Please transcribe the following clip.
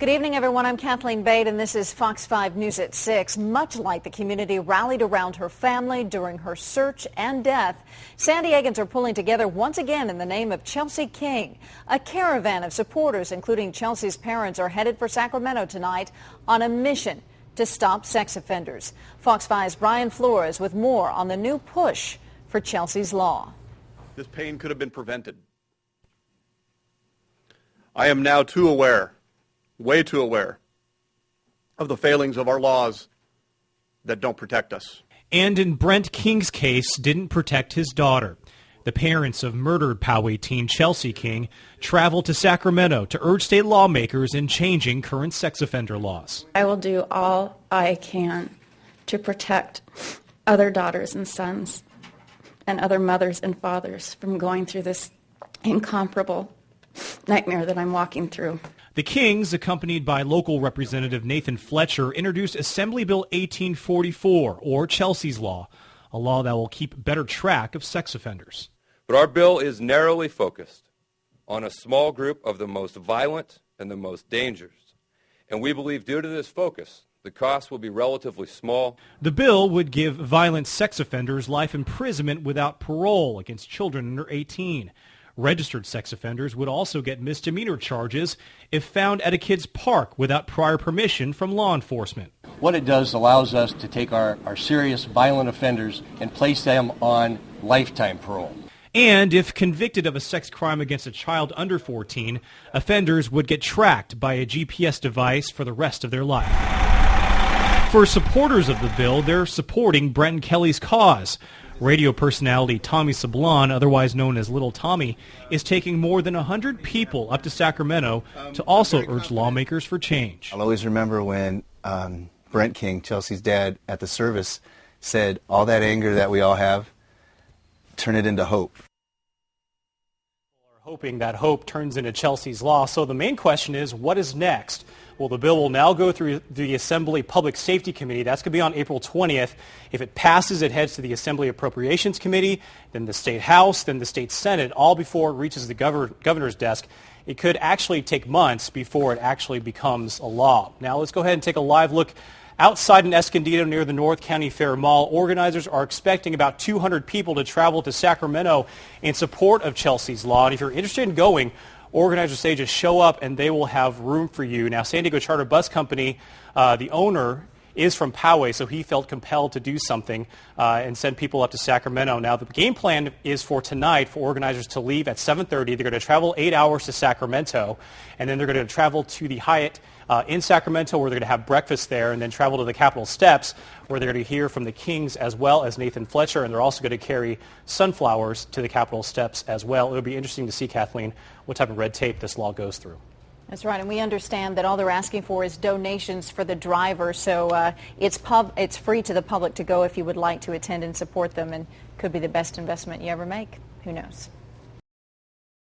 Good evening, everyone. I'm Kathleen Bate, and this is Fox 5 News at 6. Much like the community rallied around her family during her search and death, San Diegans are pulling together once again in the name of Chelsea King. A caravan of supporters, including Chelsea's parents, are headed for Sacramento tonight on a mission to stop sex offenders. Fox 5's Brian Flores with more on the new push for Chelsea's law. This pain could have been prevented. I am now too aware, way too aware, of the failings of our laws that don't protect us. And in Brent King's case, didn't protect his daughter. The parents of murdered Poway teen Chelsea King traveled to Sacramento to urge state lawmakers in changing current sex offender laws. I will do all I can to protect other daughters and sons and other mothers and fathers from going through this incomparable nightmare that I'm walking through. The Kings, accompanied by local Representative Nathan Fletcher, introduced Assembly Bill 1844, or Chelsea's Law, a law that will keep better track of sex offenders. But our bill is narrowly focused on a small group of the most violent and the most dangerous. And we believe due to this focus, the cost will be relatively small. The bill would give violent sex offenders life imprisonment without parole against children under 18. Registered sex offenders would also get misdemeanor charges if found at a kid's park without prior permission from law enforcement. What it does allows us to take our serious violent offenders and place them on lifetime parole. And if convicted of a sex crime against a child under 14, offenders would get tracked by a GPS device for the rest of their life. For supporters of the bill, they're supporting Brent and Kelly's cause. Radio personality Tommy Sablon, otherwise known as Little Tommy, is taking more than 100 people up to Sacramento to also urge lawmakers for change. I'll always remember when Brent King, Chelsea's dad, at the service said, all that anger that we all have, turn it into hope. We're hoping that hope turns into Chelsea's Law. So the main question is, what is next? Well, the bill will now go through the Assembly Public Safety Committee. That's going to be on April 20th. If it passes, it heads to the Assembly Appropriations Committee, then the State House, then the State Senate, all before it reaches the governor's desk. It could actually take months before it actually becomes a law. Now let's go ahead and take a live look outside in Escondido near the North County Fair Mall. Organizers are expecting about 200 people to travel to Sacramento in support of Chelsea's Law. And if you're interested in going, organizers say just show up and they will have room for you. Now, San Diego Charter Bus Company, the owner, is from Poway, so he felt compelled to do something and send people up to Sacramento. Now, the game plan is for tonight for organizers to leave at 7:30. They're going to travel 8 hours to Sacramento, and then they're going to travel to the Hyatt in Sacramento, where they're going to have breakfast there, and then travel to the Capitol Steps, where they're going to hear from the Kings as well as Nathan Fletcher, and they're also going to carry sunflowers to the Capitol Steps as well. It'll be interesting to see, Kathleen, what type of red tape this law goes through. That's right, and we understand that all they're asking for is donations for the driver, so it's free to the public to go if you would like to attend and support them, and could be the best investment you ever make. Who knows?